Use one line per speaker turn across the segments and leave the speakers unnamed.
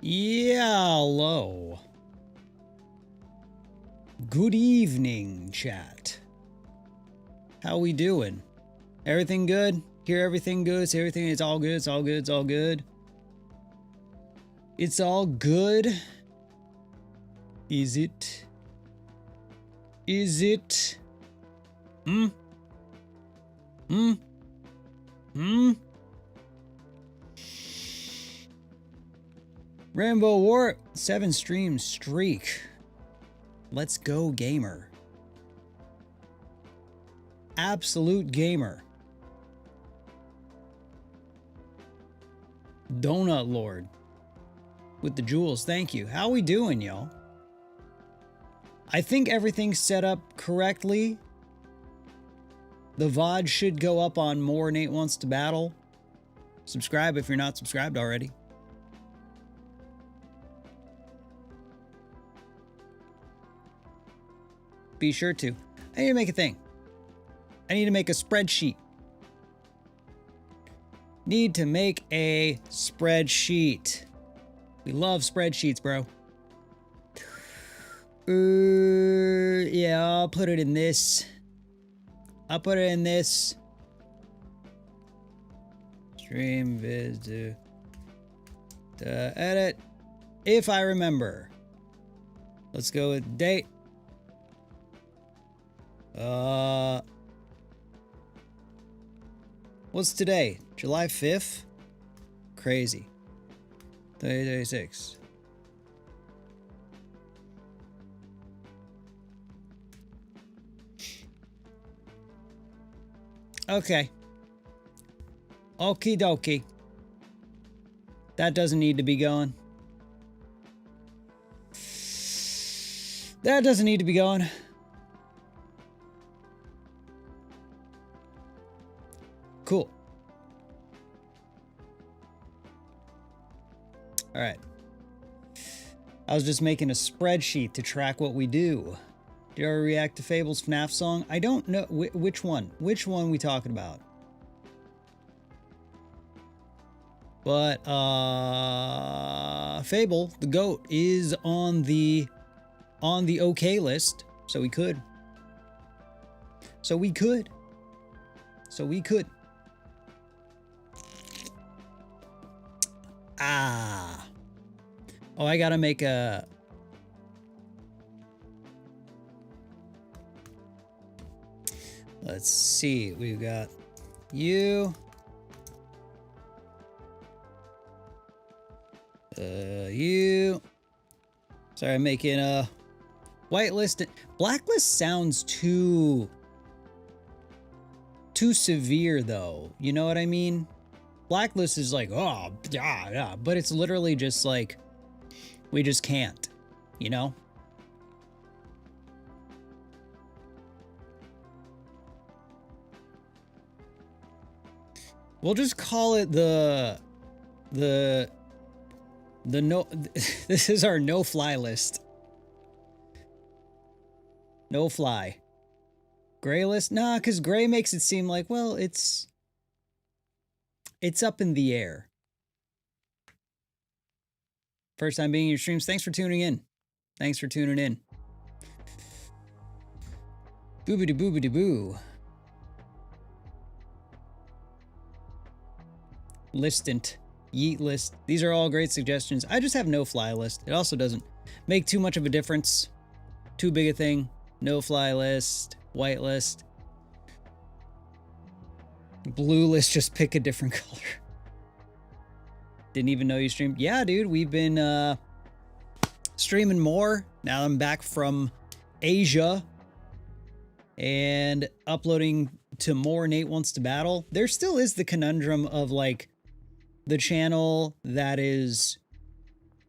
Yeah, hello. Good evening, chat. How we doing? Everything good? Hear everything good? See everything? It's all good. It's all good. It's all good. It's all good. Is it? Is it? Hmm? Hmm? Hmm? Rainbow War 7 stream streak. Let's go, gamer. Absolute gamer. Donut Lord with the jewels. Thank you. How we doing, y'all? I think everything's set up correctly. The VOD should go up on more Nate Wants to Battle. Subscribe if you're not subscribed already. Be sure to. I need to make a thing. I need to make a spreadsheet. Need to make a spreadsheet. We love spreadsheets, bro. Yeah, I'll put it in this. I'll put it in this. Stream vid edit. If I remember. Let's go with date. What's today? July 5th? Crazy. 36. Okay. Okie dokie. That doesn't need to be going. That doesn't need to be going. Cool. All right. I was just making a spreadsheet to track what we do. Did you ever react to Fable's FNAF song? I don't know. Which one? Which one we talking about? But, Fable, the GOAT, is on the okay list. So we could. So we could. So we could. Ah. Oh, I gotta make a... Let's see. We've got you. You. Sorry, I'm making a whitelist. Blacklist sounds too severe, though. You know what I mean? Blacklist is like, oh, yeah, but it's literally just like, we just can't, you know? We'll just call it the no, this is our no-fly list. No fly. Gray list? Nah, because gray makes it seem like, well, it's up in the air. First time being in your streams. Thanks for tuning in. Thanks for tuning in. Boobity boobity boo. Listant. Yeet list. These are all great suggestions. I just have no fly list. It also doesn't make too much of a difference. Too big a thing. No fly list. White list. Blue list, just pick a different color. Didn't even know you streamed. Yeah, dude, we've been streaming more. Now I'm back from Asia and uploading to more Nate Wants to Battle. There still is the conundrum of like the channel that is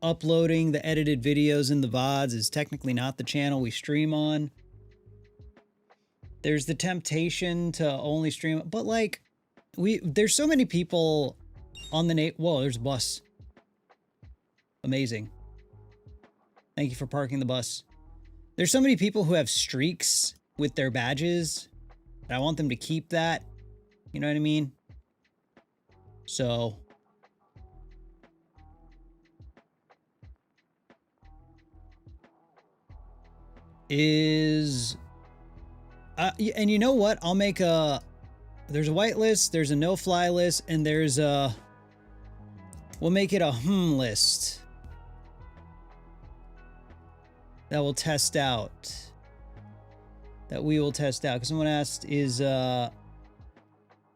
uploading the edited videos and the VODs is technically not the channel we stream on. There's the temptation to only stream, but like there's so many people on the Nate. Whoa, there's a bus. Amazing. Thank you for parking the bus. There's so many people who have streaks with their badges. And I want them to keep that. You know what I mean? So is... and you know what? I'll make a... There's a whitelist, there's a no-fly list, and there's a... We'll make it a list. That will test out. That we will test out. Because someone asked, is...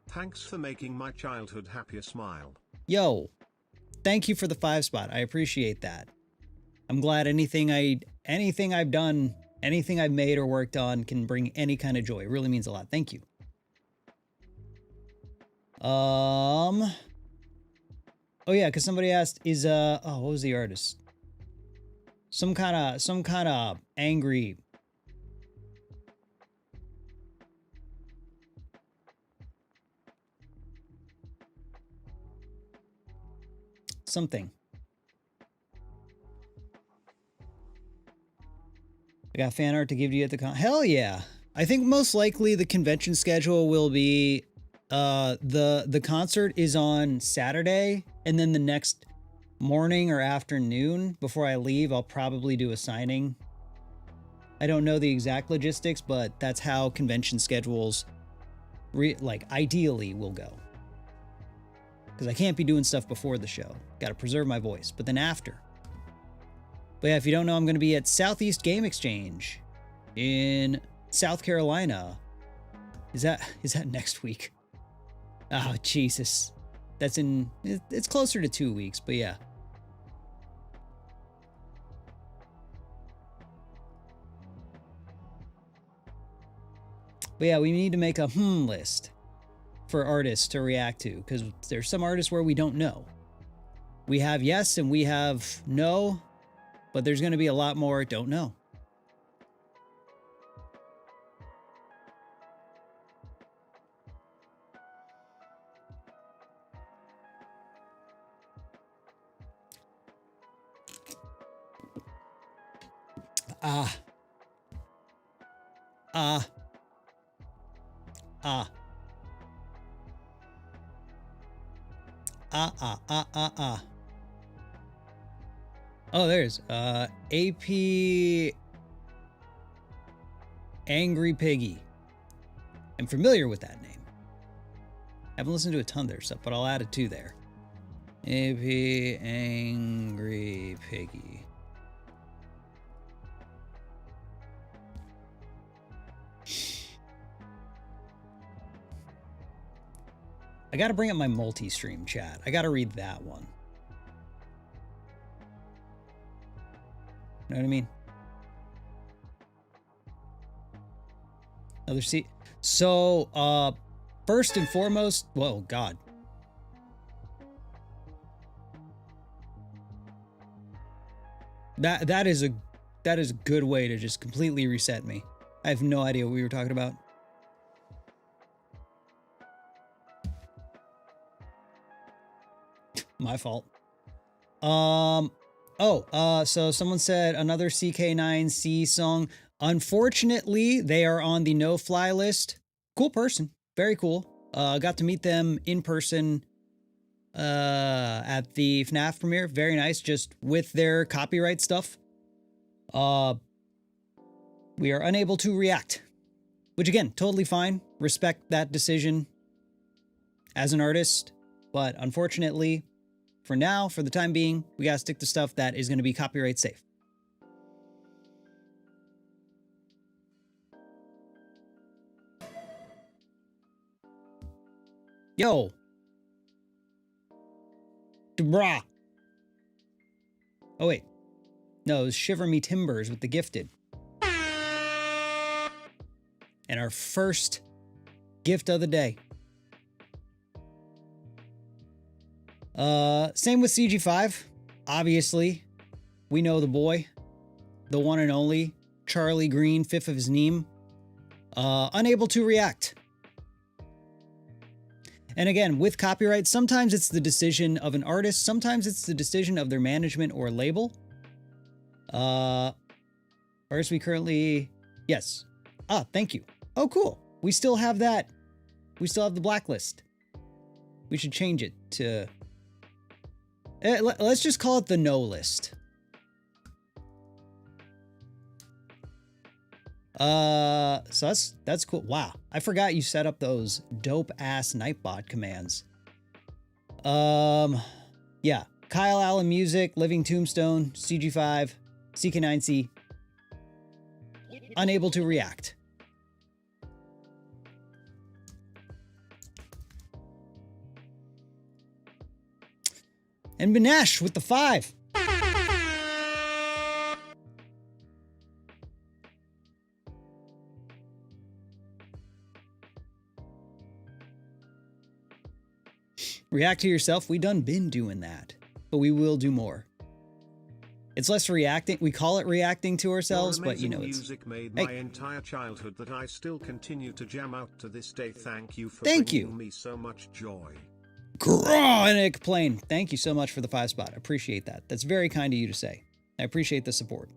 Thanks for making my childhood happier smile.
Yo, thank you for the 5 spot. I appreciate that. I'm glad anything I've done, anything I've made or worked on can bring any kind of joy. It really means a lot. Thank you. Oh yeah, because somebody asked, is what was the artist? Some kind of angry. Something. I got fan art to give you at the con. Hell yeah. I think most likely the convention schedule will be the concert is on Saturday, and then the next morning or afternoon before I leave, I'll probably do a signing. I don't know the exact logistics, but that's how convention schedules ideally will go. Because I can't be doing stuff before the show. Got to preserve my voice. But then after. But yeah, if you don't know, I'm going to be at Southeast Game Exchange in South Carolina. Is that next week? Oh, Jesus. It's closer to 2 weeks, but yeah. But yeah, we need to make a list for artists to react to, because there's some artists where we don't know. We have yes and we have no, but there's going to be a lot more don't know. Oh, there's AP Angry Piggy. I'm familiar with that name. I haven't listened to a ton of their stuff, but I'll add it to there. AP Angry Piggy. I gotta bring up my multi-stream chat. I gotta read that one. You know what I mean? Another seat. So, first and foremost, whoa, God. That is a good way to just completely reset me. I have no idea what we were talking about. My fault. So someone said another CK9C song. Unfortunately, they are on the no-fly list. Cool person. Very cool. Got to meet them in person at the FNAF premiere. Very nice, just with their copyright stuff. We are unable to react. Which again, totally fine. Respect that decision as an artist. But unfortunately, for now, for the time being, we gotta stick to stuff that is gonna be copyright safe. Yo. Brah. Oh, wait. No, it was Shiver Me Timbers with The Gifted. And our first gift of the day. Same with CG5. Obviously, we know the boy, the one and only, Charlie Green, fifth of his name. Unable to react. And again, with copyright, sometimes it's the decision of an artist, sometimes it's the decision of their management or label. First, we currently... Yes. Ah, thank you. Oh, cool. We still have that. We still have the blacklist. We should change it to... let's just call it the no list. So that's cool. Wow, I forgot you set up those dope ass Nightbot commands. Yeah, Kyle Allen Music, Living Tombstone, CG5, CK9C, unable to react. And Benesh with the 5. React to yourself. We done been doing that, but we will do more. It's less reacting. We call it reacting to ourselves, but you know, it's
music made my entire childhood that I still continue to jam out to this day. Thank you for
Thank
bringing
you.
me so much joy.
Chronic Plane. Thank you so much for the 5 spot. I appreciate that. That's very kind of you to say. I appreciate the support.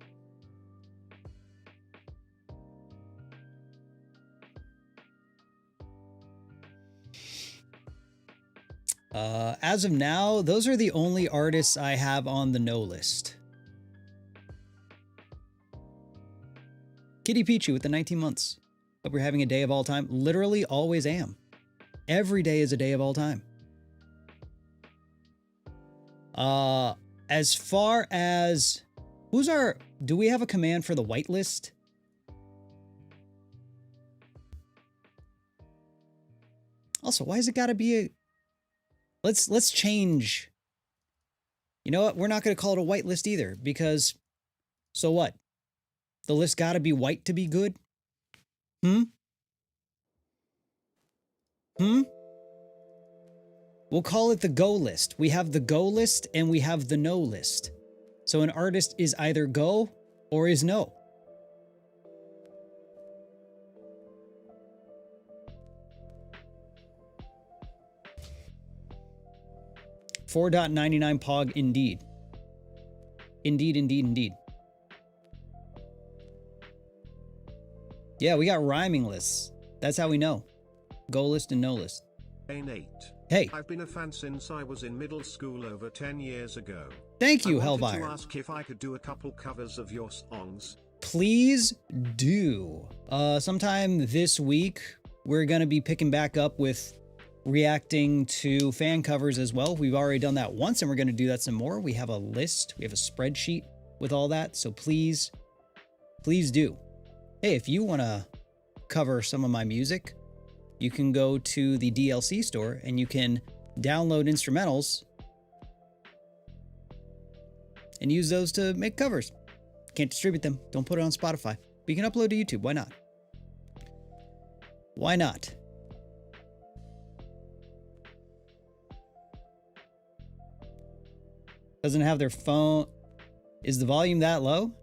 As of now, those are the only artists I have on the no list. Kitty Pichu with the 19 months. Hope you're having a day of all time. Literally always am. Every day is a day of all time. As far as do we have a command for the whitelist? Also, why has it got to be a, let's change. You know what? We're not going to call it a whitelist either, because so what? The list got to be white to be good? We'll call it the go list. We have the go list and we have the no list. So an artist is either go or is no. $4.99 pog indeed. Indeed. Yeah, we got rhyming lists. That's how we know. Go list and no list.
Hey Nate.
Hey.
I've been a fan since I was in middle school over 10 years ago.
Thank you,
I wanted
Hellfire.
to ask if I could do a couple covers of your songs.
Please do. Sometime this week, we're going to be picking back up with reacting to fan covers as well. We've already done that once, and we're going to do that some more. We have a list. We have a spreadsheet with all that. So please do. Hey, if you want to cover some of my music, you can go to the DLC store and you can download instrumentals and use those to make covers. Can't distribute them. Don't put it on Spotify. But you can upload to YouTube. Why not? Why not? Doesn't have their phone. Is the volume that low?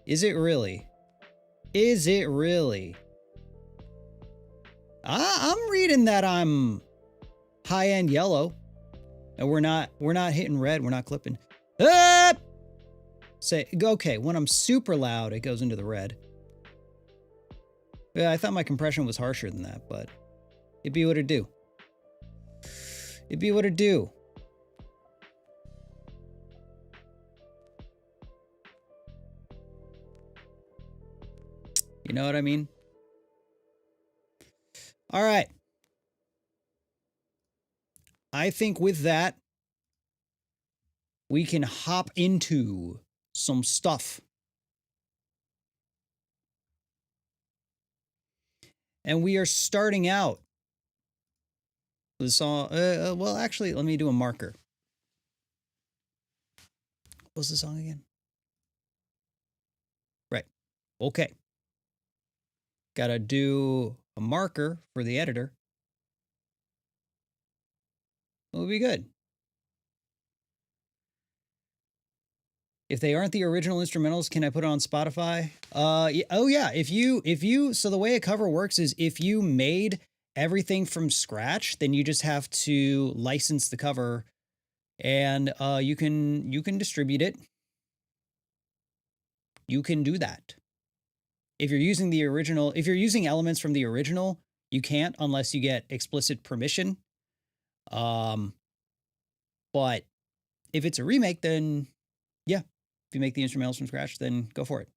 Is it really? Is it really? I'm reading that I'm high-end yellow. And we're not hitting red. We're not clipping. Say, okay, when I'm super loud, it goes into the red. Yeah, I thought my compression was harsher than that, but it'd be what it'd do. It'd be what it'd do. You know what I mean? All right. I think with that, we can hop into some stuff. And we are starting out the song. Well, actually, let me do a marker. What was the song again? Right. Okay. Gotta do a marker for the editor. It'll be good. If they aren't the original instrumentals, can I put it on Spotify? Oh yeah. If you, so the way a cover works is if you made everything from scratch, then you just have to license the cover, and you can distribute it. You can do that. If you're using the original, if you're using elements from the original, you can't unless you get explicit permission. But if it's a remake, then yeah. If you make the instrumentals from scratch, then go for it.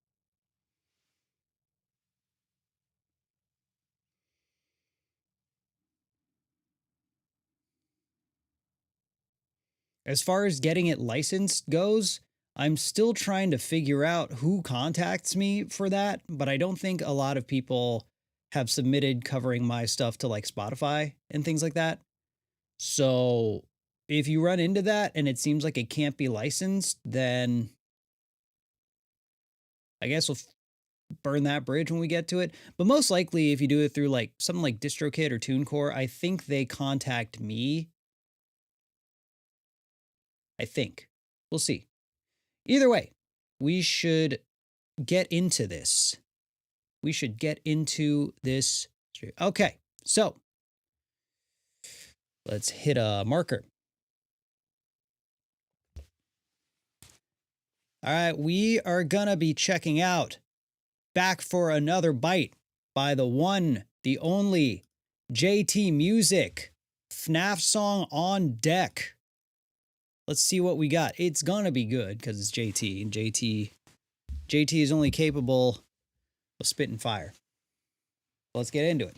As far as getting it licensed goes, I'm still trying to figure out who contacts me for that, but I don't think a lot of people have submitted covering my stuff to like Spotify and things like that. So if you run into that and it seems like it can't be licensed, then I guess we'll burn that bridge when we get to it. But most likely, if you do it through like something like DistroKid or TuneCore, I think they contact me. I think. We'll see. Either way, we should get into this. We should get into this. Okay, so let's hit a marker. All right, we are gonna be checking out Back for Another Bite by the one, the only JT Music. FNAF song on deck. Let's see what we got. It's gonna be good because it's JT, and JT is only capable of spitting fire. Let's get into it.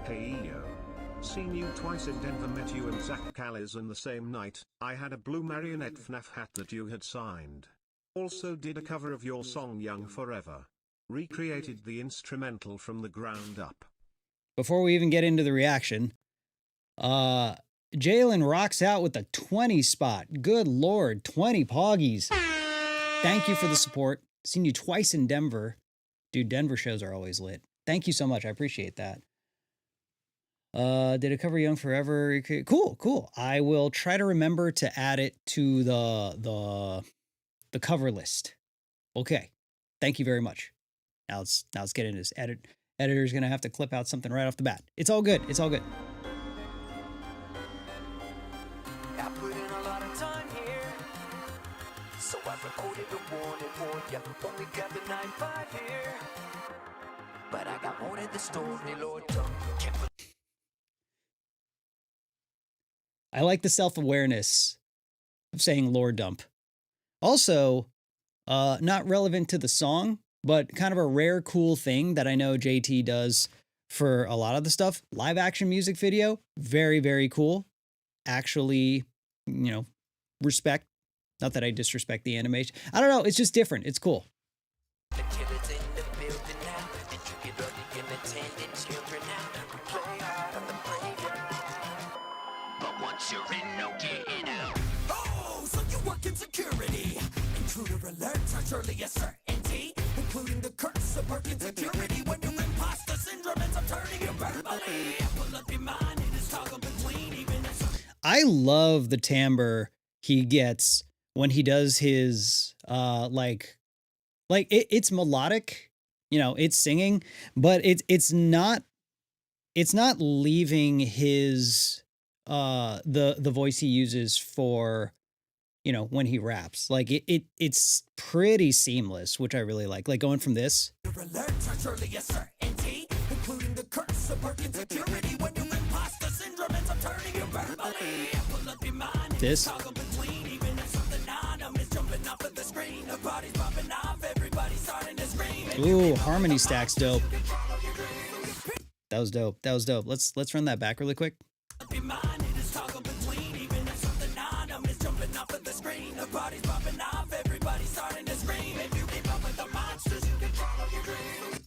Hey yo. Seen you twice in Denver, met you and Zach Callis in the same night. I had a blue marionette FNAF hat that you had signed. Also did a cover of your song Young Forever. Recreated the instrumental from the ground up.
Before we even get into the reaction, Jalen rocks out with a 20 spot. Good Lord, 20 poggies. Thank you for the support. Seen you twice in Denver. Dude, Denver shows are always lit. Thank you so much. I appreciate that. Did it cover Young Forever? Cool. I will try to remember to add it to the cover list. Okay. Thank you very much. Now let's get into this. Editor's gonna have to clip out something right off the bat. It's all good. It's all good.
I put in a lot of time here, so I recorded a warning for you. Only got the 9-5 here, but I got more than the story, Lord.
I like the self-awareness of saying lore dump. Also, not relevant to the song, but kind of a rare, cool thing that I know JT does for a lot of the stuff. Live action music video, very, very cool. Actually, respect. Not that I disrespect the animation. I don't know. It's just different. It's cool.
The killer's in the building now, and you get early in attendance, children now. We play hard on the graveyard, but once you're in, no getting out. Oh, so you work in security. Intruder alert, surely a certainty, including the curse of working security. When you're imposter syndrome ends up turning you verbally. Pull up your mind, it is toggle between even if...
I love the timbre he gets when he does his it's melodic, it's singing, but it's not leaving his the voice he uses for when he raps. Like it's pretty seamless, which I really like going from this
alert, surely a certainty, including the curse of working security. When you're imposter syndrome ends up turning you verbally. Pull up your mind,
this
toggle between even if something anonymous jumping off of the screen. The body's popping off, everybody's starting to scream.
Ooh, harmony stack's dope. That was dope. Let's run that back really quick.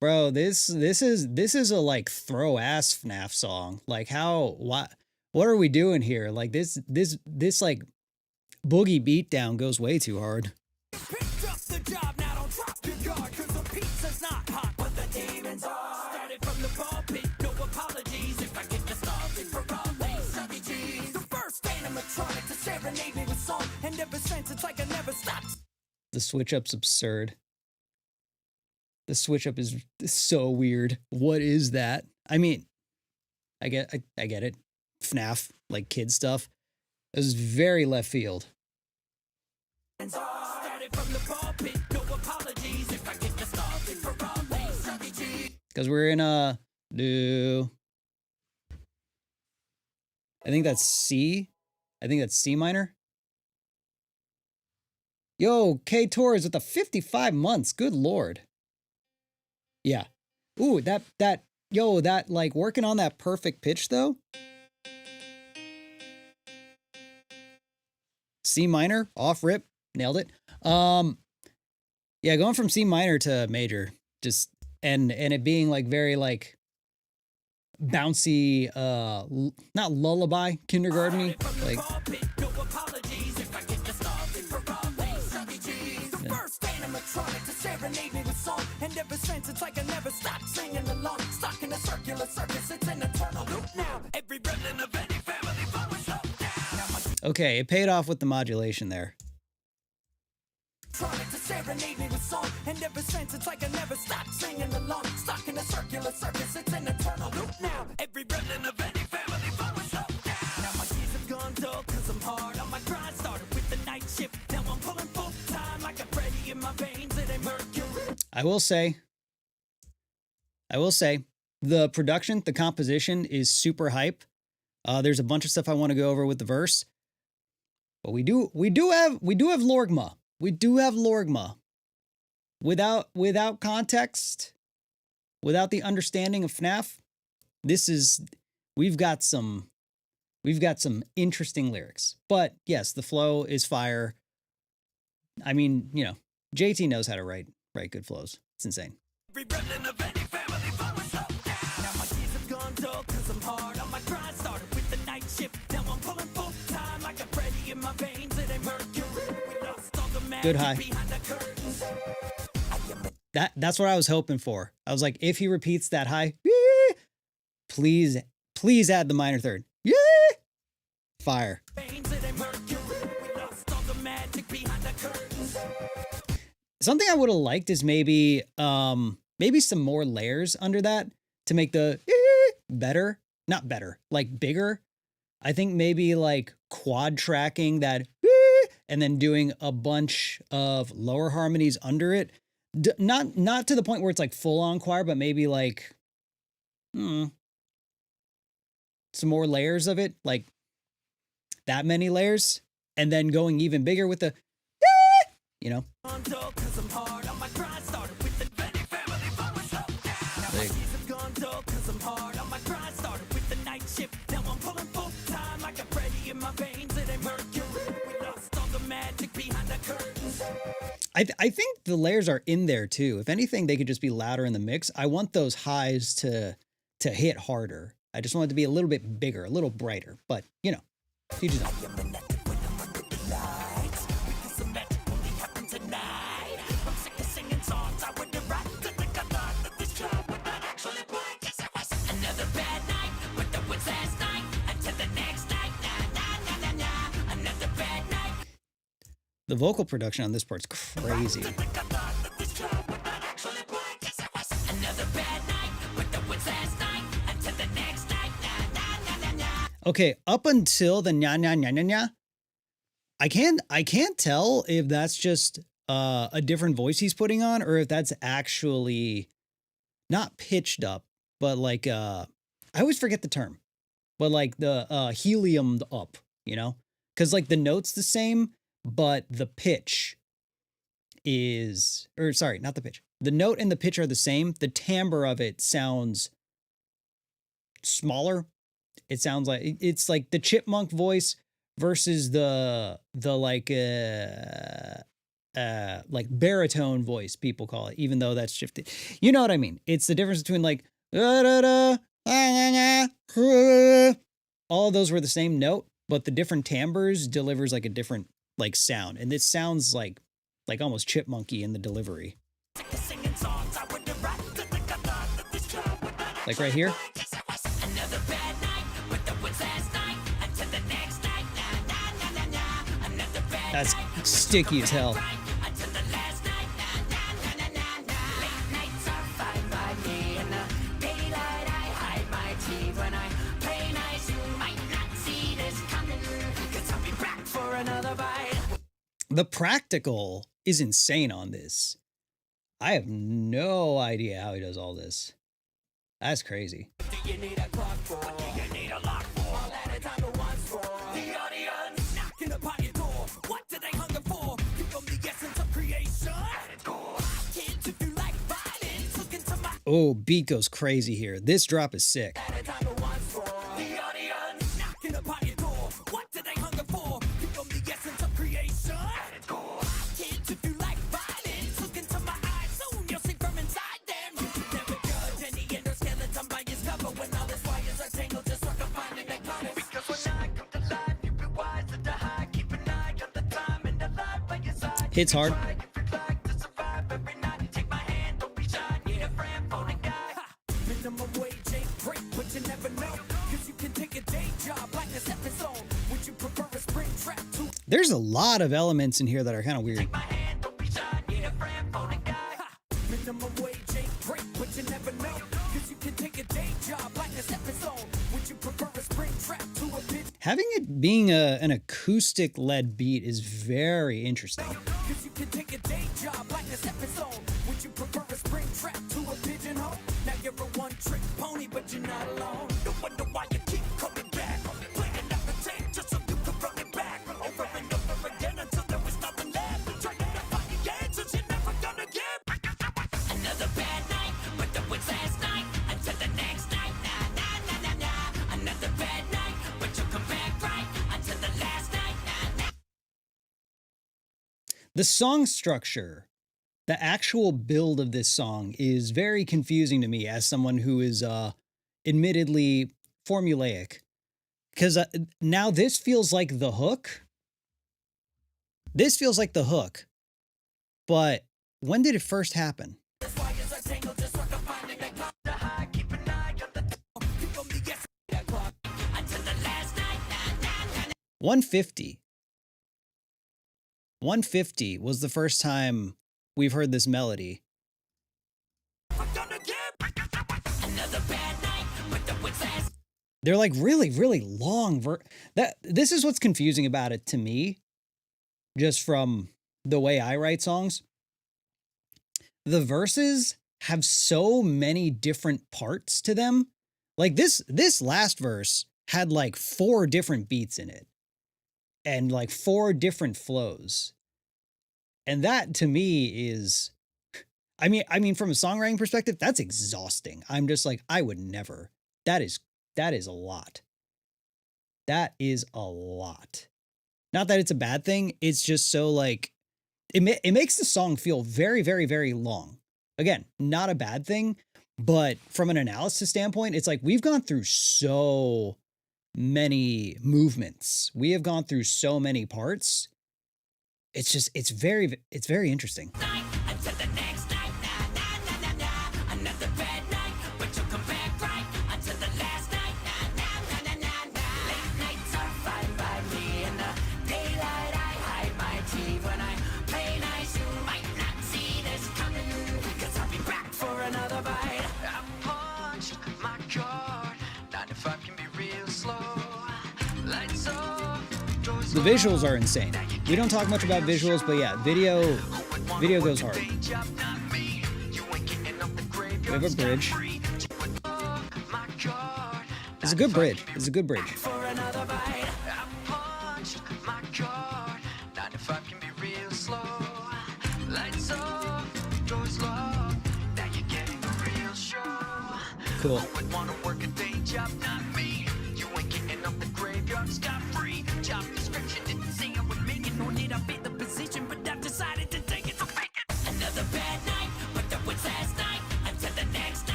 Bro, this is a like throw ass FNAF song. Like what are we doing here? Like this like boogie beatdown goes way too hard.
Picked up the job, now don't drop your guard, 'cause the pizza's not hot, but the demons are. Started from the pulpit, no apologies if I get you started for all these Chuck E. Cheese. The first animatronic to serenade me with song, and ever since it's like I never stopped.
The switch up's absurd. The switch up is so weird. What is that? I mean, I get it. FNAF, like kid stuff. It was very left field. Because we're in I think that's C. I think that's C minor. Yo, K Torres with the 55 months. Good Lord. Yeah. Ooh, that like working on that perfect pitch though. C minor, off rip, nailed it. Yeah, going from C minor to major, just and it being like very like bouncy, not lullaby, kindergarten-y, like.
And ever since it's like I never stopped singing along. Stuck in a circular circus, it's an eternal loop now. Every remnant of any family flowers up down.
Okay, it paid off with the modulation there.
Trying to serenade me with song. And ever since it's like I never stopped singing along. Stuck in a circular circus, it's an eternal loop now. Every remnant of any family flowers up down. Now my years have gone dull cause I'm hard on my grind. Started with the night shift, now I'm pulling full time. Like a Freddy in my veins, it ain't mercury.
I will say, the production, the composition is super hype. There's a bunch of stuff I want to go over with the verse, but we do have Lorgma. We do have Lorgma. Without context, without the understanding of FNAF, we've got some interesting lyrics. But yes, the flow is fire. I mean, you know, JT knows how to write good flows. It's insane.
Every remnant of any family flowers up down. Now my years have gone dull cause I'm hard on my grind. Started with the night shift, now I'm pulling full time. Like a Freddy in my veins, it ain't mercury. We lost all the magic
Good high.
behind the curtains.
That's what I was hoping for. I was like, if he repeats that high, please add the minor third. Yeah, fire.
Veins, it ain't mercury. We lost all the magic behind the curtains.
Something I would have liked is maybe some more layers under that to make the better, not better, like bigger. I think maybe like quad tracking that and then doing a bunch of lower harmonies under it. Not to the point where it's like full on choir, but maybe like some more layers of it, like that many layers, and then going even bigger with the you know. I think the layers are in there too. If anything, they could just be louder in the mix. I want those highs to hit harder. I just want it to be a little bit bigger, a little brighter. But you know, you just know. The vocal production on this part's crazy. Okay, up until the nya nya nya nya nya, I can't tell if that's just a different voice he's putting on or if that's actually not pitched up, but like I always forget the term, but like the heliumed up, you know, because like the note's the same. But the pitch is, or sorry, not the pitch. The note and the pitch are the same. The timbre of it sounds smaller. It sounds like it's like the chipmunk voice versus the like baritone voice people call it, even though that's shifted. You know what I mean? It's the difference between like all of those were the same note, but the different timbres delivers like a different like sound, and this sounds like almost chipmunky in the delivery. Like right here. That's sticky as hell. The practical is insane on this. I have no idea how he does all this. That's crazy.
Do you need a clock for? What do you need a lock for? All at a time at once for the audience knocking upon your door. What do they hunger for? Give them the essence of creation. At its core. Kids, if you like violence, look into my
Oh, beat goes crazy here. This drop is sick. Hits hard. There's a lot of elements in here that are kind of weird. Having it being an acoustic led beat is very interesting. The song structure, the actual build of this song is very confusing to me as someone who is admittedly formulaic. Because now this feels like the hook. This feels like the hook. But when did it first happen? $150. 150 was the first time we've heard this melody. They're like really, really long. This is what's confusing about it to me, just from the way I write songs. The verses have so many different parts to them. Like this last verse had like 4 different beats in it. And like 4 different flows. And that to me is, I mean, from a songwriting perspective, that's exhausting. I'm just like, I would never. That is a lot. That is a lot. Not that it's a bad thing. It's just so like, it makes the song feel very, very, very long. Again, not a bad thing, but from an analysis standpoint, it's like we've gone through so many movements. We have gone through so many parts. It's just, it's very interesting. The visuals are insane. We don't talk much about visuals, but yeah, video goes hard. We have a bridge. It's a good bridge. It's a good bridge. Cool.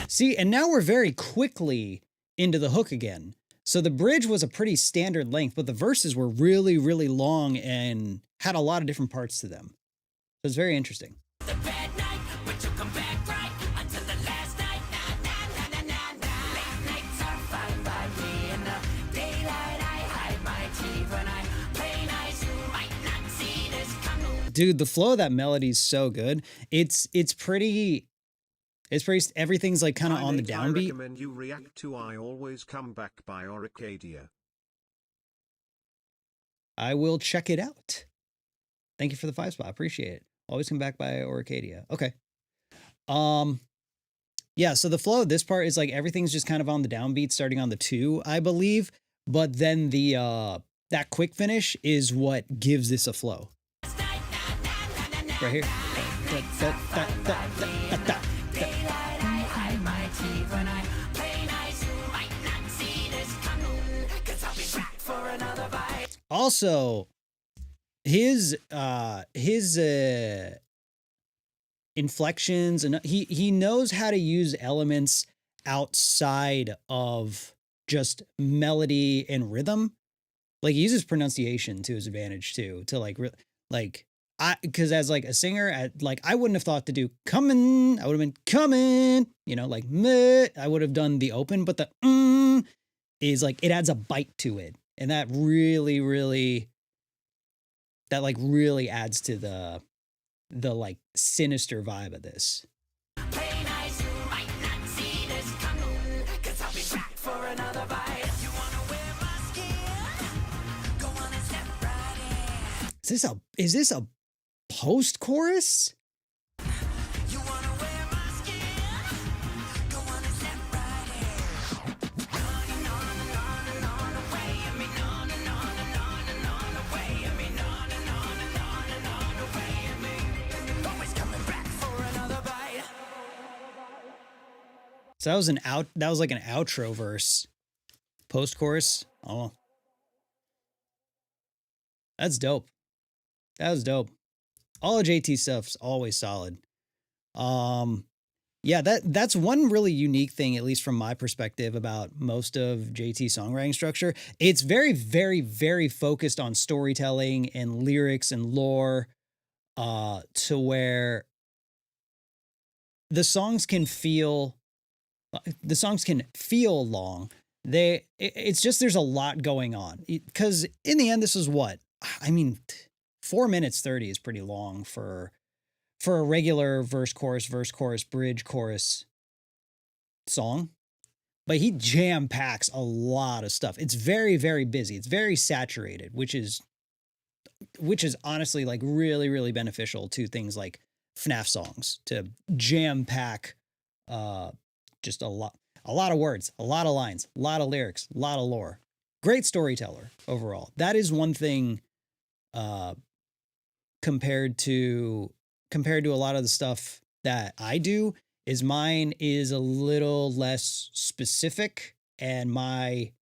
See, and now we're very quickly into the hook again. So the bridge was a pretty standard length, but the verses were really, really long and had a lot of different parts to them. So it's very interesting. Dude, the flow of that melody is so good. It's pretty, everything's like kind of on the downbeat.
I recommend you react to I Always Come Back by Orchidia.
I will check it out. Thank you for the 5 spot. Appreciate it. Always Come Back by Orchidia. Okay. Yeah, so the flow of this part is like everything's just kind of on the downbeat starting on the 2, I believe, but then the that quick finish is what gives this a flow. Right here. Also, his inflections, and he knows how to use elements outside of just melody and rhythm. Like, he uses pronunciation to his advantage too, to because as like a singer, I wouldn't have thought to do coming. I would have been coming, like meh. I would have done the open, but the is like, it adds a bite to it, and that really, really, really adds to the like sinister vibe of this.
Play nice, might not see this coming, 'cause I'll be back for another bite. You wanna wear my skin? Go on and step right in.
Is this a post-chorus?
You wanna wear my skin? Go on and step right in. On and on and on and on away, I mean on and on and on and on away, I mean on and on and on and on away, I mean always coming back for another bite.
So that was like an outro verse. Post-chorus. Oh. That's dope. That was dope. All of JT stuff's always solid. Yeah, that's one really unique thing, at least from my perspective, about most of JT's songwriting structure. It's very, very, very focused on storytelling and lyrics and lore, to where the songs can feel long. It's just, there's a lot going on, because in the end, this is what I mean. 4 minutes 30 is pretty long for a regular verse chorus bridge chorus song, but he jam packs a lot of stuff. It's very, very busy. It's very saturated, which is honestly like really, really beneficial to things like FNAF songs, to jam pack just a lot of words, a lot of lines, a lot of lyrics, a lot of lore. Great storyteller overall. That is one thing compared to a lot of the stuff that I do, is mine is a little less specific, and my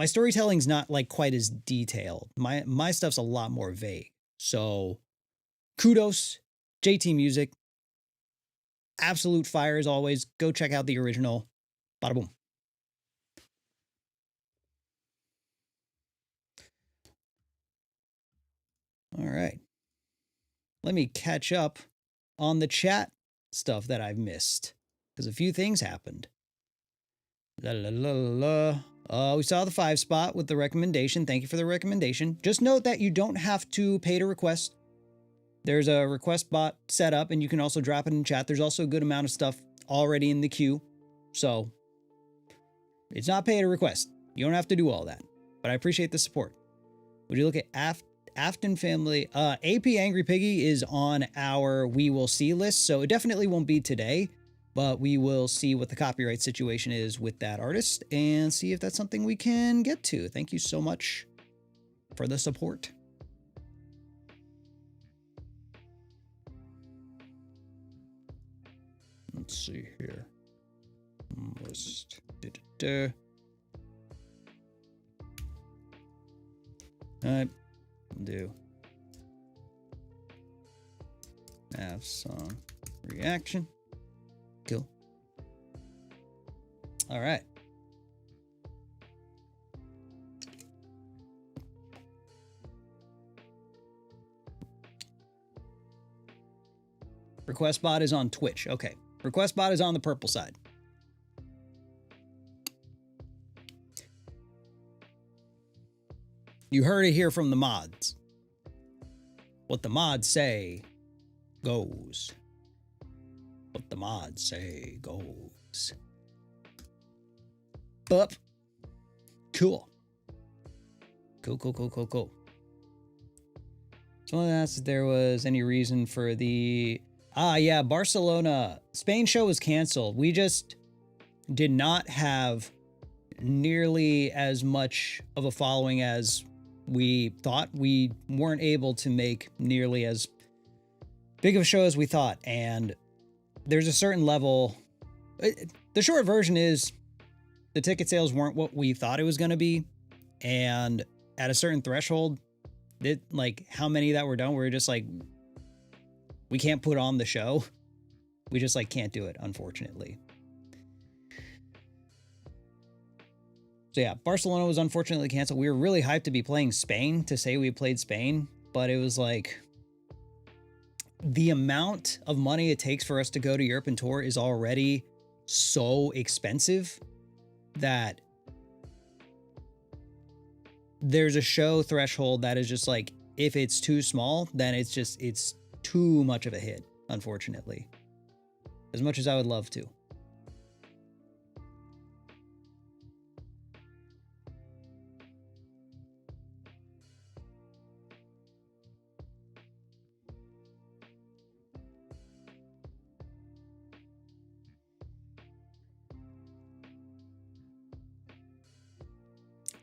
storytelling's not like quite as detailed. My stuff's a lot more vague. So kudos, JT Music. Absolute fire as always. Go check out the original. Bada boom. All right. Let me catch up on the chat stuff that I've missed, because a few things happened. We saw the 5 spot with the recommendation. Thank you for the recommendation. Just note that you don't have to pay to request. There's a request bot set up, and you can also drop it in chat. There's also a good amount of stuff already in the queue, so it's not pay to request. You don't have to do all that, but I appreciate the support. Would you look at Afton family? AP Angry Piggy is on our we will see list, so it definitely won't be today, but we will see what the copyright situation is with that artist and see if that's something we can get to. Thank you so much for the support. Let's see here. List. All right. Do have song reaction. Cool. All right. Request bot is on Twitch. Okay. Request bot is on the purple side. You heard it here from the mods. What the mods say goes. What the mods say goes. Up. Cool. Cool. Someone asked if there was any reason for the... yeah, Barcelona. Spain show was canceled. We just did not have nearly as much of a following as we thought. We weren't able to make nearly as big of a show as we thought. And there's a certain level. The short version is the ticket sales weren't what we thought it was going to be. And at a certain threshold, it, like how many that were done, we were just like, we can't put on the show. We just like can't do it, unfortunately. So yeah, Barcelona was unfortunately canceled. We were really hyped to be playing Spain, to say we played Spain, but it was like the amount of money it takes for us to go to Europe and tour is already so expensive that there's a show threshold that is just like, if it's too small, then it's too much of a hit, unfortunately. As much as I would love to.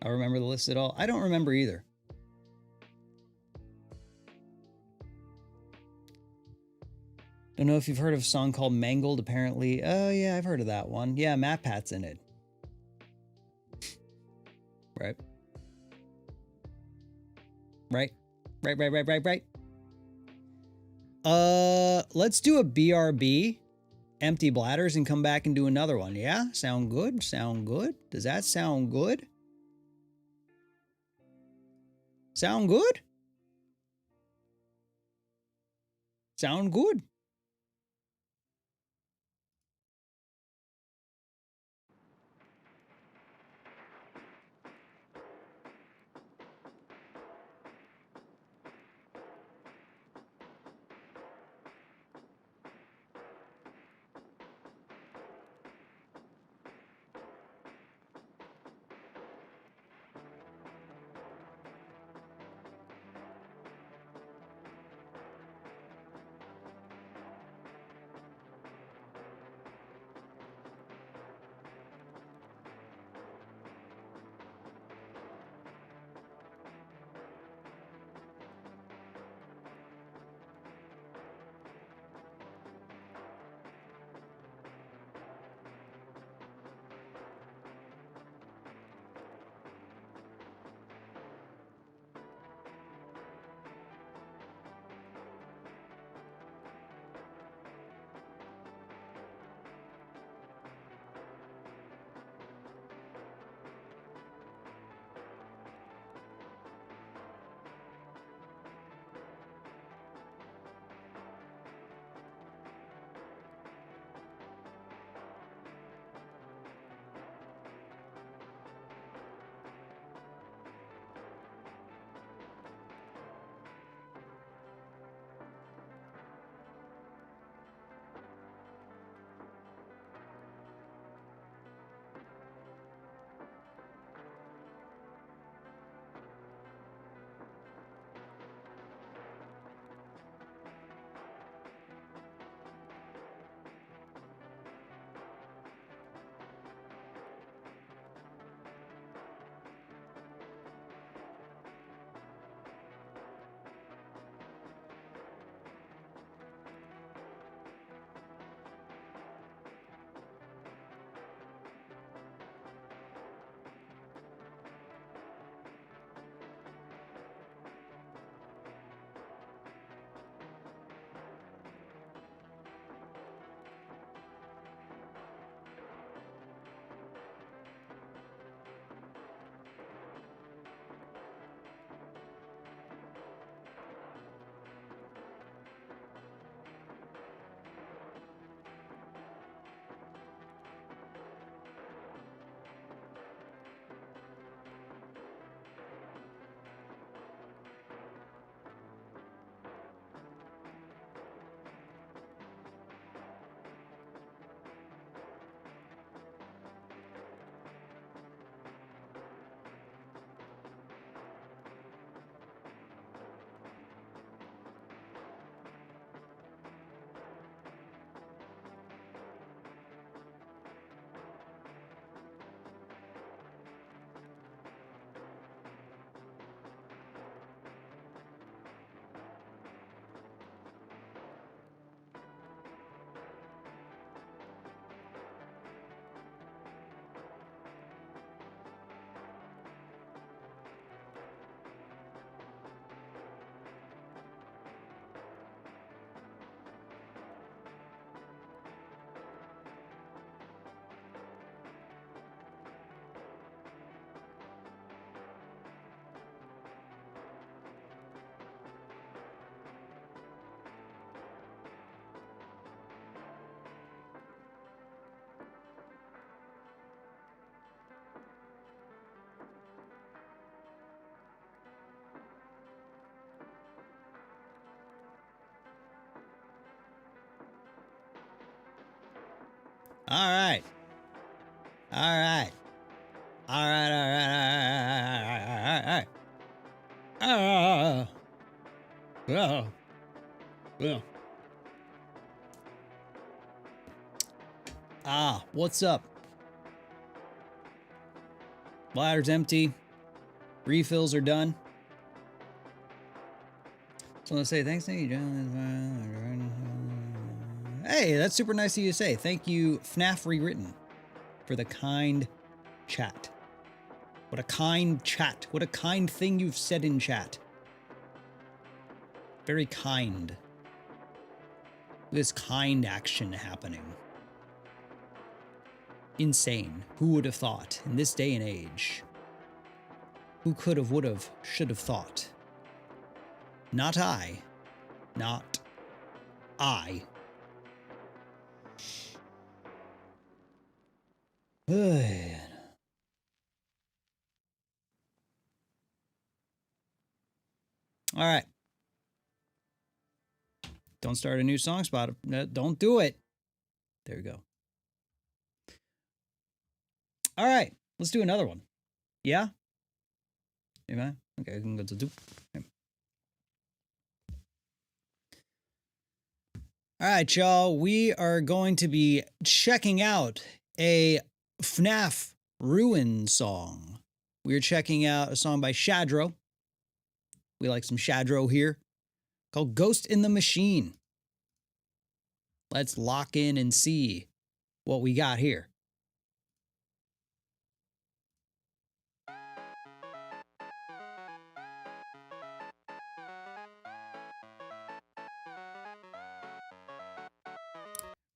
I remember the list at all. I don't remember either. Don't know if you've heard of a song called Mangled, apparently. Oh, yeah, I've heard of that one. Yeah, Matt Pat's in it. Right. Right. Let's do a BRB, Empty Bladders, and come back and do another one. Yeah? Sound good? Sound good? Does that sound good? Sound good? Sound good? All right. All right. All right. All right. All right. Yeah. Yeah. Ah, what's up? Bladder's empty. Refills are done. So let's say thanks to you. Hey, that's super nice of you to say. Thank you, FNAF Rewritten, for the kind chat. What a kind chat. What a kind thing you've said in chat. Very kind. This kind action happening. Insane. Who would have thought in this day and age? Who could have, would have, should have thought? Not I. Not I. All right. Don't start a new song spot. Don't do it. There we go. All right. Let's do another one. Yeah? Okay, I can go to do. Okay. All right, y'all. We are going to be checking out a FNAF Ruin song. We're checking out a song by Shadro. We like some Shadro here, called Ghost in the Machine. Let's lock in and see what we got here.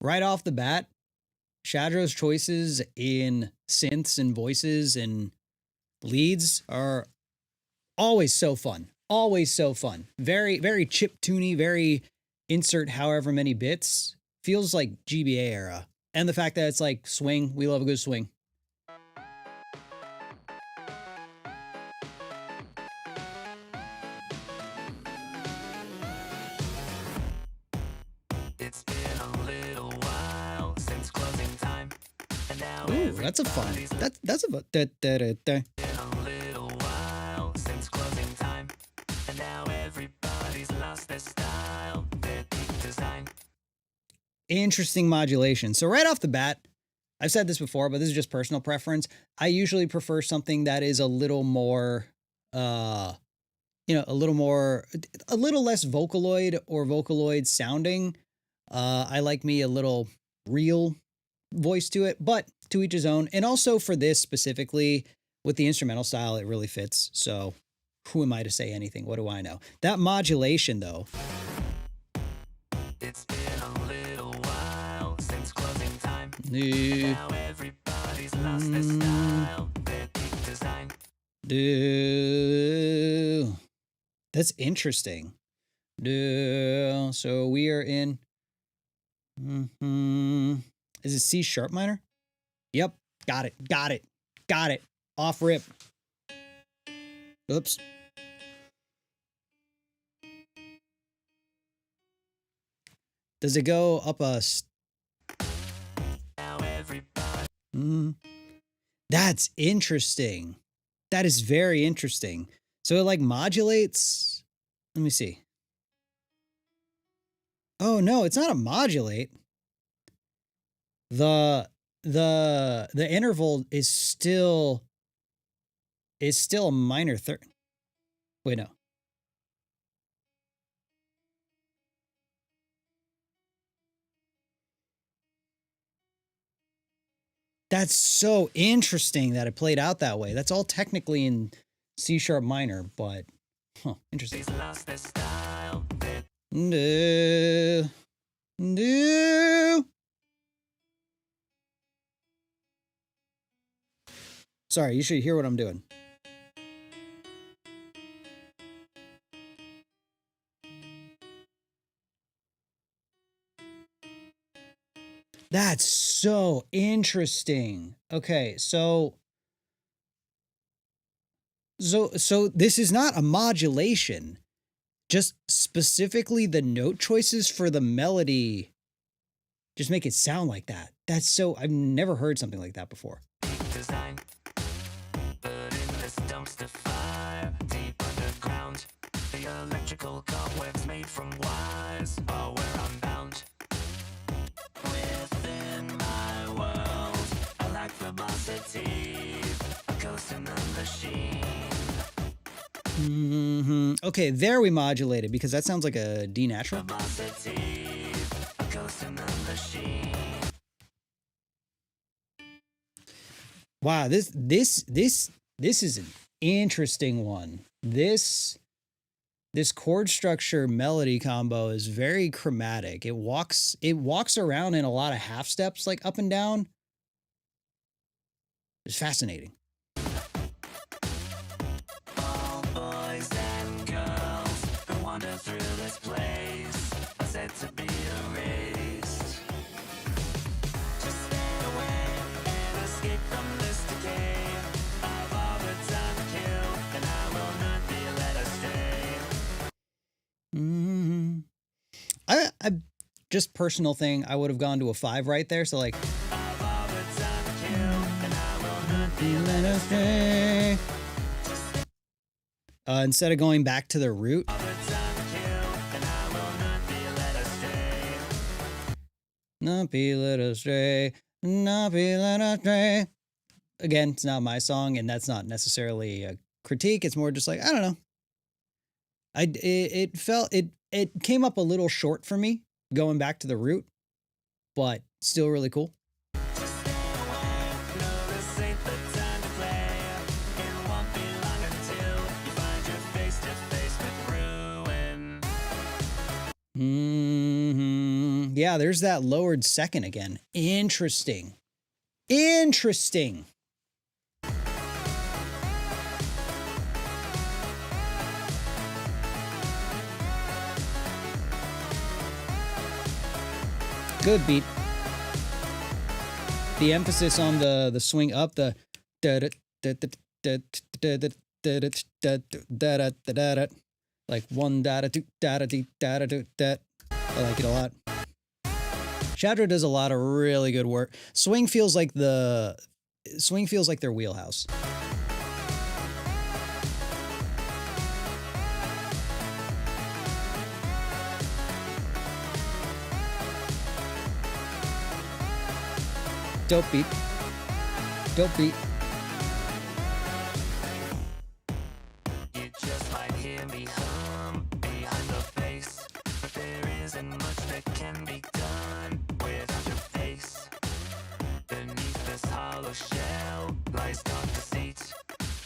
Right off the bat, Shadro's choices in synths and voices and leads are always so fun. Always so fun. Very, very chiptune-y, very insert however many bits. Feels like GBA era. And the fact that it's like swing. We love a good swing.
It's been a little while since closing time. And now
Ooh, that's a fun. That's a da, da, da, da.
been a little while since closing time. And now everybody's lost their style, their deep design.
Interesting modulation. So right off the bat, I've said this before, but this is just personal preference. I usually prefer something that is a little more, a little less Vocaloid or Vocaloid sounding. I like me a little real voice to it, but to each his own. And also for this specifically, with the instrumental style, it really fits. So who am I to say anything? What do I know? That modulation, though.
It's been a little while since closing time.
Dude.
Now everybody's lost their style, their deep design.
That's interesting. So we are in. Is it C sharp minor? Yep. Got it. Off rip. Oops. Does it go up a?
Now everybody.
That's interesting. That is very interesting. So it like modulates. Let me see. Oh no, it's not a modulate. The interval is still a minor third. Wait, no. That's so interesting that it played out that way. That's all technically in C sharp minor, but interesting.
Lost their style, their
No. Sorry, you should hear what I'm doing. That's so interesting. Okay, so this is not a modulation. Just specifically the note choices for the melody just make it sound like that. That's so, I've never heard something like that before.
Design, but in this dumpster fire, deep underground, the electrical cobwebs made from wires are where I'm bound. Within my world, I lack verbosity, a ghost in the machine.
Okay, there we modulated because that sounds like a D natural.
Verbosity, a ghost in the machine.
Wow, this is an interesting one. This chord structure melody combo is very chromatic. It walks around in a lot of half steps, like up and down. It's fascinating.
All boys and girls who wander through this place are said to be erased. Just stay away and escape from this decay. I've all the time to kill, and I will not be led astray.
I just personal thing. I would have gone to a 5 right there. So like.
I've all the time to kill, and I will not be led astray.
Instead of going back to the root.
All the time to kill, and I will not be led astray.
Not be led astray. Not be led astray. Again, it's not my song, and that's not necessarily a critique. It's more just like, I don't know. It came up a little short for me going back to the root, but still really cool. Yeah, there's that lowered second again. Interesting. Interesting. Good beat. The emphasis on the swing up, the like one da da da da da da da. I like it a lot. Shadra does a lot of really good work. Swing feels like their wheelhouse. Dope beat. Dope beat.
You just might hear me hum behind the bass, but there isn't much that can be done without your face. Beneath this hollow shell lies dark deceit.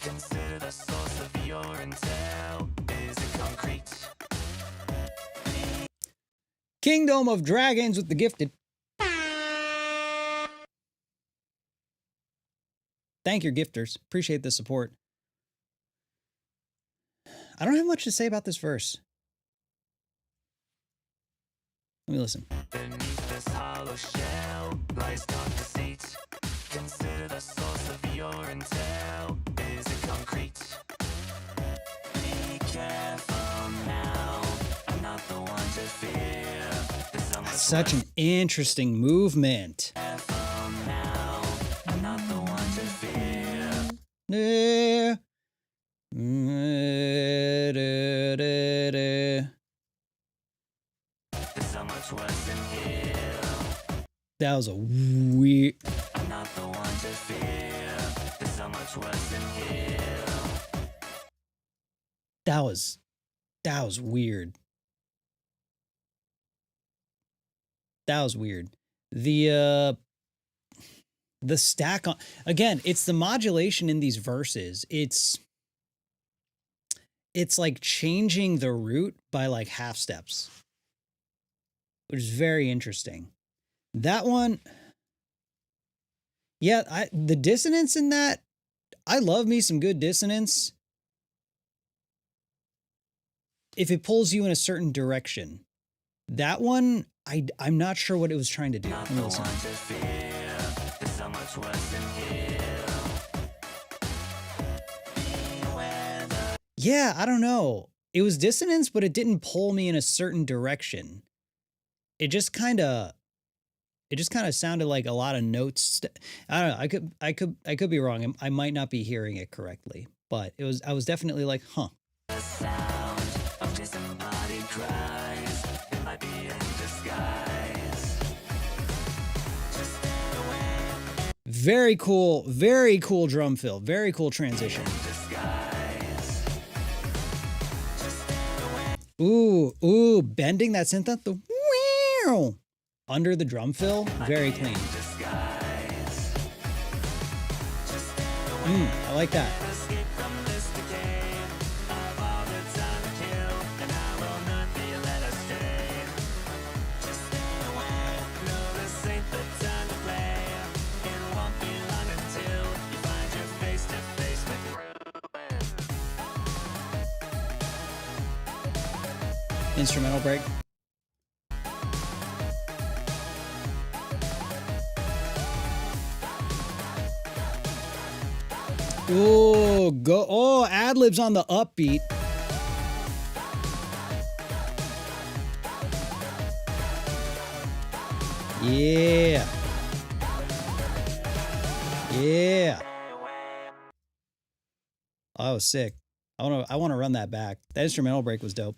Consider the source of your intel. Is it concrete?
Kingdom of Dragons with the Gifted. Thank your gifters. Appreciate the support. I don't have much to say about this verse. Let me listen.
Beneath this hollow shell lies dark deceit. Consider the source of your intel. Is it concrete? Be careful now. I'm not the one to fear. There's so much
Such an interesting movement.
careful now. I'm not the one to fear.
Yeah.
There's so much worse in here.
That was a weird.
I'm not the one to fear. There's so much worse in here.
That was weird. That was weird. The stack on, again, it's the modulation in these verses. It's like changing the root by like half steps, which is very interesting. That one, yeah, the dissonance in that, I love me some good dissonance. If it pulls you in a certain direction. That one, I'm not sure what it was trying to do.
Not
Let me
the
listen.
one to fear. There's so much worse in here. Beware the
Yeah, I don't know. It was dissonance, but it didn't pull me in a certain direction. It just kind of, it just kind of sounded like a lot of notes. I don't know. I could be wrong. I might not be hearing it correctly, but I was definitely like, huh. Very cool drum fill. Very cool transition. Ooh, bending that synth up, the wow, under the drum fill, very clean. I like that. Instrumental break. Ooh, go. Oh, ad-libs on the upbeat. Yeah. Yeah. Oh, that was sick. I want to run that back. That instrumental break was dope.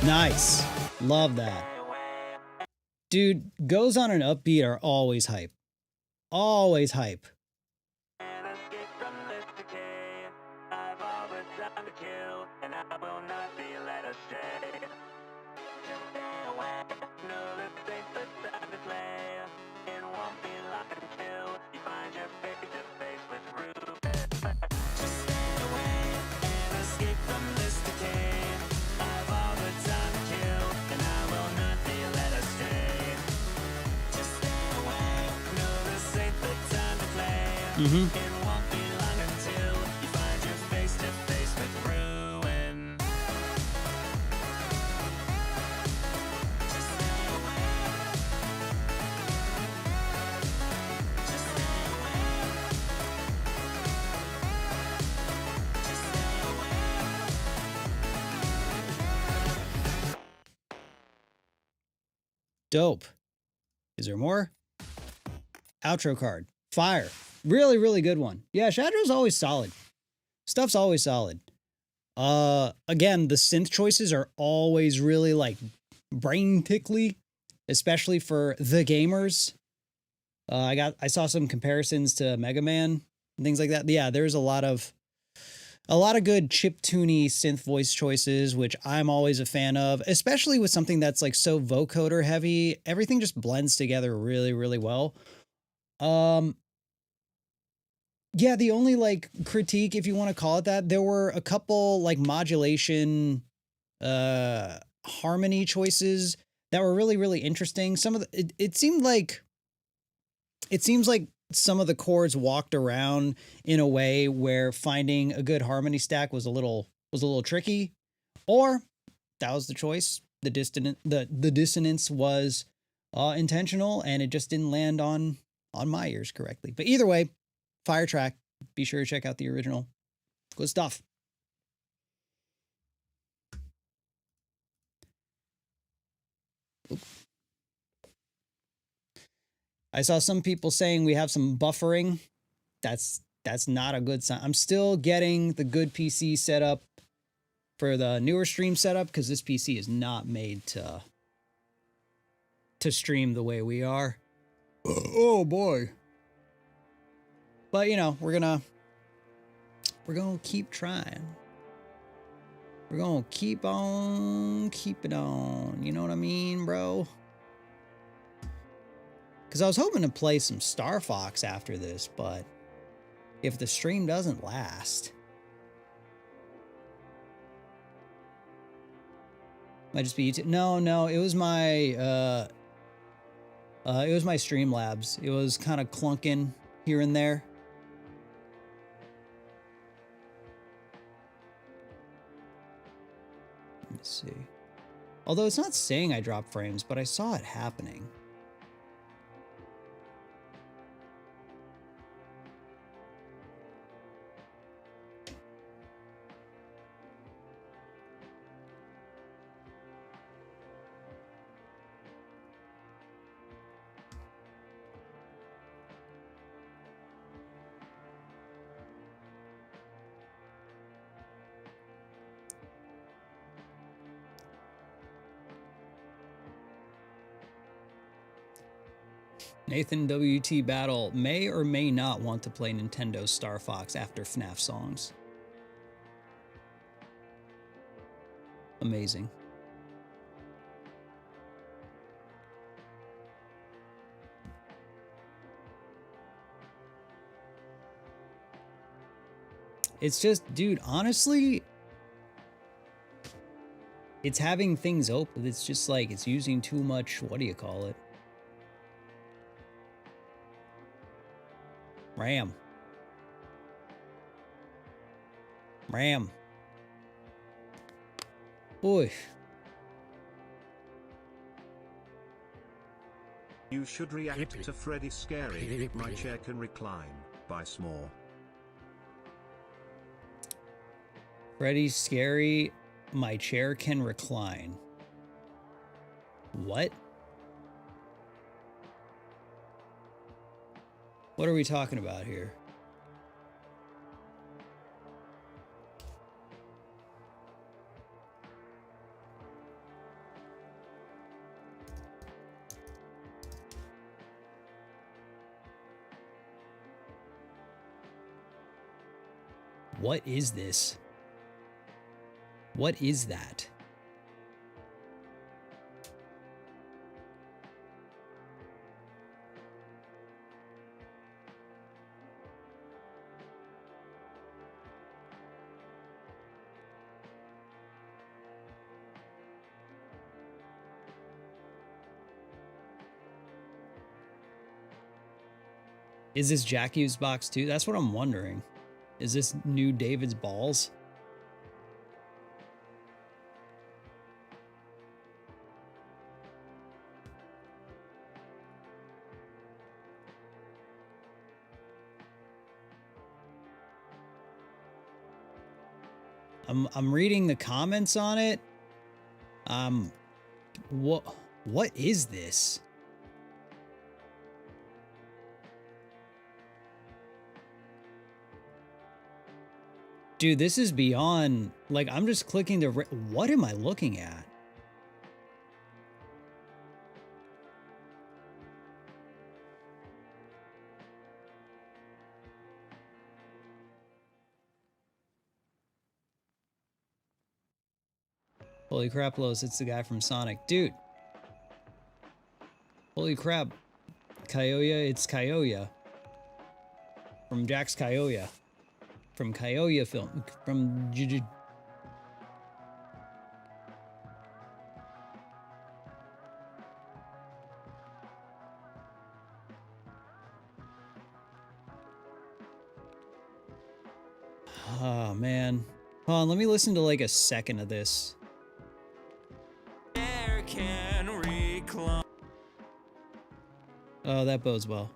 Nice. Love that. Dude, goes on an upbeat are always hype. Always hype. Dope. Is there more? Outro card. Fire. Really, really good one. Yeah, Shadrow's always solid. Stuff's always solid. Again, the synth choices are always really like brain tickly, especially for the gamers. I saw some comparisons to Mega Man and things like that. Yeah, there's a lot of good chiptune-y synth voice choices, which I'm always a fan of, especially with something that's like so vocoder heavy. Everything just blends together really, really well. Yeah, the only like critique, if you want to call it that, there were a couple like modulation, harmony choices that were really, really interesting. Some of the, it seems like some of the chords walked around in a way where finding a good harmony stack was a little tricky, or that was the choice. The dissonance was intentional, and it just didn't land on my ears correctly. But either way, fire track. Be sure to check out the original. Good stuff. Oop. I saw some people saying we have some buffering. That's not a good sign. I'm still getting the good PC setup for the newer stream setup, because this PC is not made to stream the way we are. Oh boy. But you know, we're gonna keep trying. We're gonna keep on keeping on. You know what I mean, bro? Because I was hoping to play some Star Fox after this, but if the stream doesn't last, might just be YouTube. No, it was my Streamlabs. It was kind of clunking here and there. Let's see. Although it's not saying I dropped frames, but I saw it happening. Nathan WT Battle may or may not want to play Nintendo's Star Fox after FNAF songs. Amazing. It's just, dude, honestly, it's having things open. It's just like, it's using too much, what do you call it? RAM. Boy.
You should react to Freddy Scary, My Chair Can Recline, by S'more.
Freddy Scary, My Chair Can Recline. What? What are we talking about here? What is this? What is that? Is this Jackie's box too? That's what I'm wondering. Is this new David's balls? I'm reading the comments on it. What is this? Dude, this is beyond, like, I'm just clicking the, what am I looking at? Holy crap, Los, it's the guy from Sonic. Dude. Holy crap. Kyoya, it's Kyoya. From Jack's Kyoya. From Kyoya film. From Oh, man. Hold on, let me listen to like a second of this. Oh, that bodes well.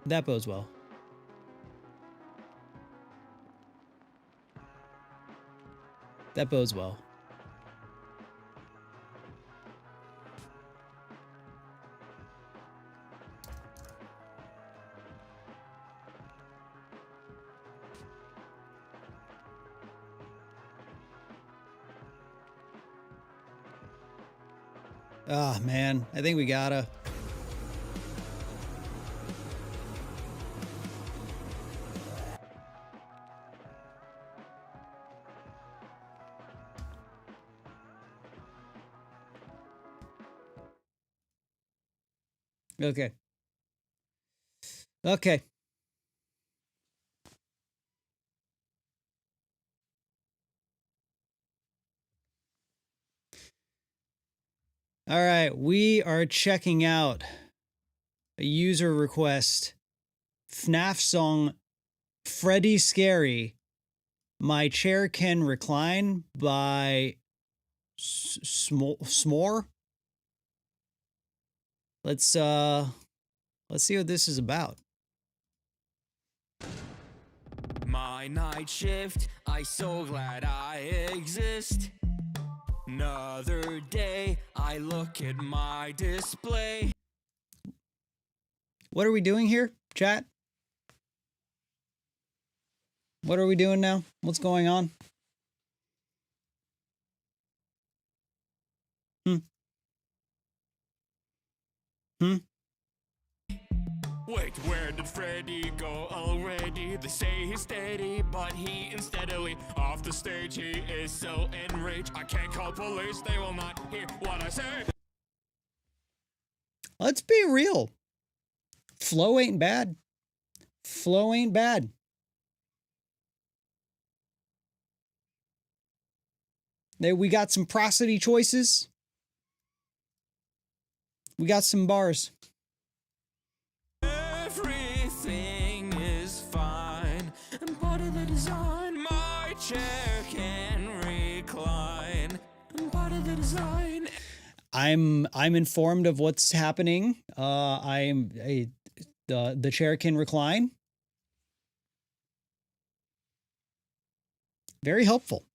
That bodes well. That bodes well. Ah, man. I think we gotta. Okay. Okay. All right, we are checking out a user request. FNAF song Freddy Scary, My Chair Can Recline by S'more. Let's see what this is about.
My night shift, I so glad I exist. Another day, I look at my display.
What are we doing here, chat? What are we doing now? What's going on?
Wait, where did Freddy go already? They say he's steady, but he ain't steadily off the stage. He is so enraged. I can't call police, they will not hear what I say.
Let's be real. Flow ain't bad. Flow ain't bad. There, we got some prosody choices. We got some bars.
Everything is fine. And part of the design, my chair can recline. And part of the design.
I'm informed of what's happening. The chair can recline. Very helpful.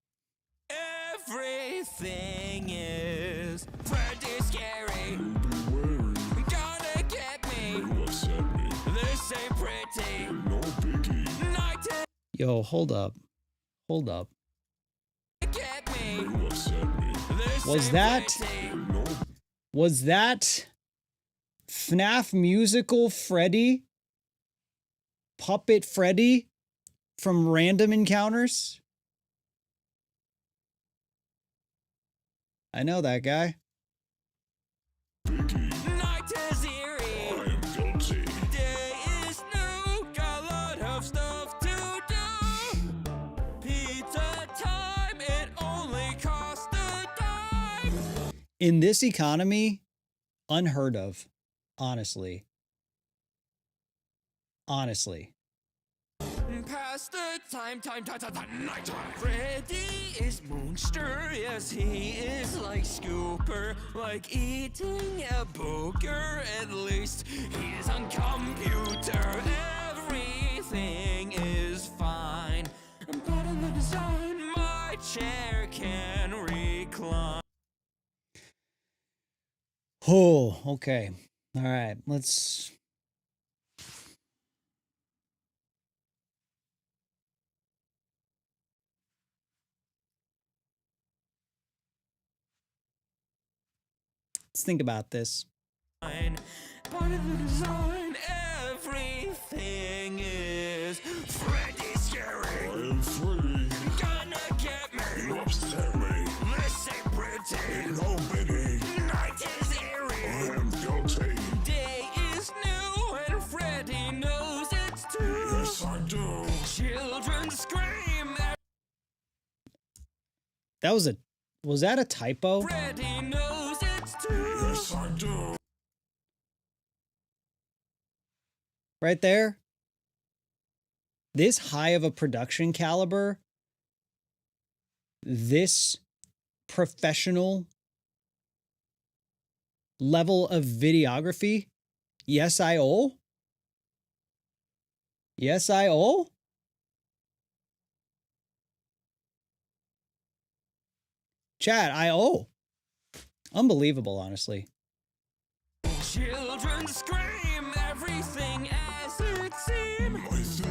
Everything is pretty scary. Gonna get me. This ain't pretty. No biggie. Night
Yo, hold up. Hold up.
get me.
Was that FNAF musical Freddy? Puppet Freddy from Random Encounters? I know that guy.
Night is eerie. I am guilty. Day is new. Got a lot of stuff to do. Pizza time. It only costs a dime.
In this economy, unheard of. Honestly. Honestly.
Past the time, night time. Freddy is monster, yes, he is like Scooper, like eating a booger. At least he's on computer. Everything is fine. I'm part of the design. My chair can recline.
Oh, okay. All right, let's... Let's think about this.
Part of the design, everything is Freddy scary. I am free. Gonna get me. You upset me. This ain't pretty. No biggie. Night is eerie. I am guilty. Day is new and Freddy knows it's true. Yes, I do. Children scream.
That was a... Was that a typo?
Freddy knows it's true. Yes, I do.
Right there. This high of a production caliber, this professional level of videography, yes, I owe. Yes, I owe. Chat, I owe. Unbelievable, honestly.
Children scream, everything as it seems.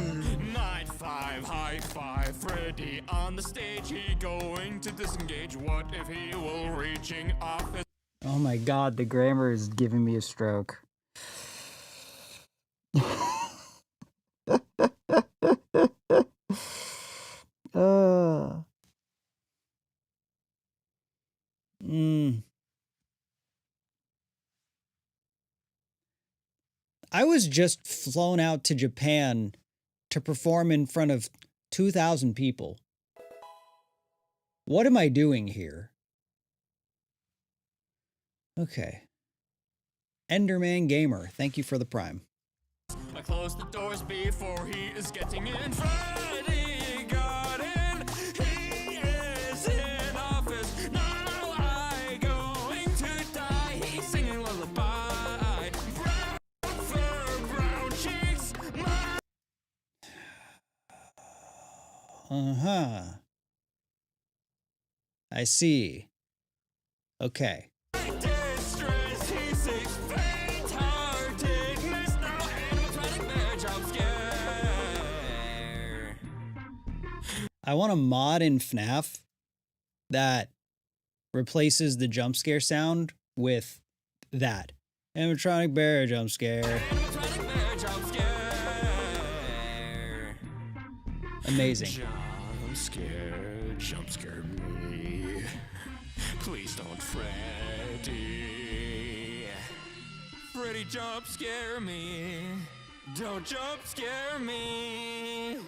Night 5, high five, Freddy on the stage. He going to disengage. What if he will reaching off his...
Oh my god, the grammar is giving me a stroke. I was just flown out to Japan to perform in front of 2,000 people. What am I doing here? Okay. Enderman Gamer, thank you for the Prime.
I closed the doors before he is getting in. Freddy got in. He is in office. Now I going to die. He's singing lullaby. Brown fur, brown cheeks.
Uh-huh. I see. Okay.
Distress, he seeks faint-heartedness. Now animatronic bear jump scare.
I want a mod in FNAF that replaces the jump scare sound with that. Animatronic bear jump scare.
Animatronic bear jump scare.
Amazing.
Jump scare me. Please don't, Freddy. Freddy, jump scare me. Don't jump scare me.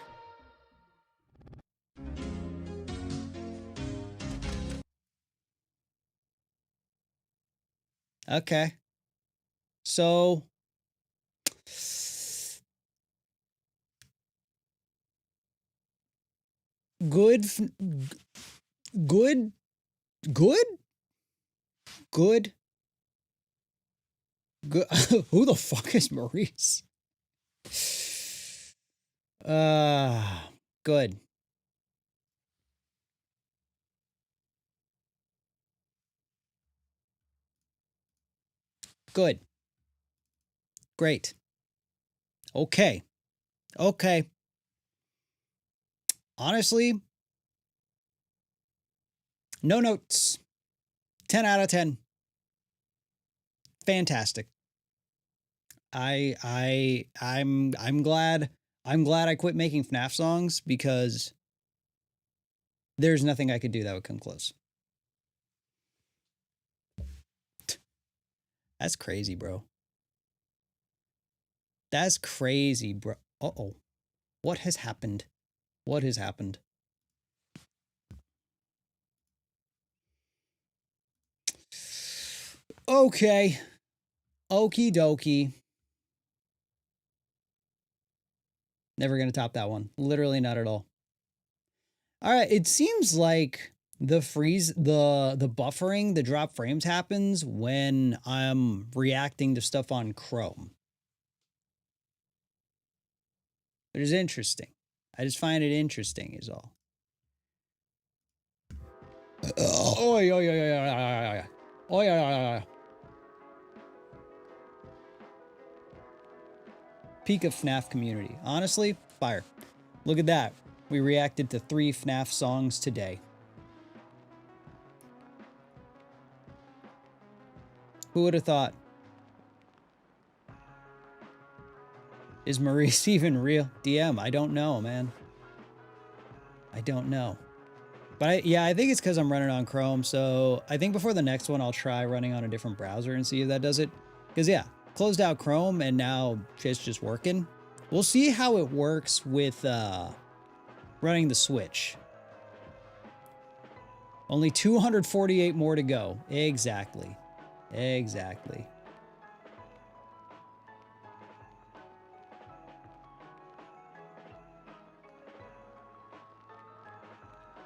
Okay. So good good good good good who the fuck is Maurice? Good. Good. Great. Okay. Okay. Honestly, no notes. 10 out of 10. Fantastic. I'm glad I quit making FNAF songs because there's nothing I could do that would come close. That's crazy, bro. That's crazy, bro. Uh-oh. What has happened? What has happened? Okay. Okie dokie. Never gonna top that one. Literally not at all. All right, it seems like the freeze, the buffering, the drop frames happens when I'm reacting to stuff on Chrome. It is interesting. I just find it interesting is all. Oh, yeah. Oh, yeah. Peak of FNAF community. Honestly, fire. Look at that. We reacted to 3 FNAF songs today. Who would have thought? Is Maurice even real? DM, I don't know, man. I don't know. But I think it's because I'm running on Chrome. So I think before the next one, I'll try running on a different browser and see if that does it. Because yeah, closed out Chrome and now it's just working. We'll see how it works with running the Switch. Only 248 more to go. Exactly. Exactly.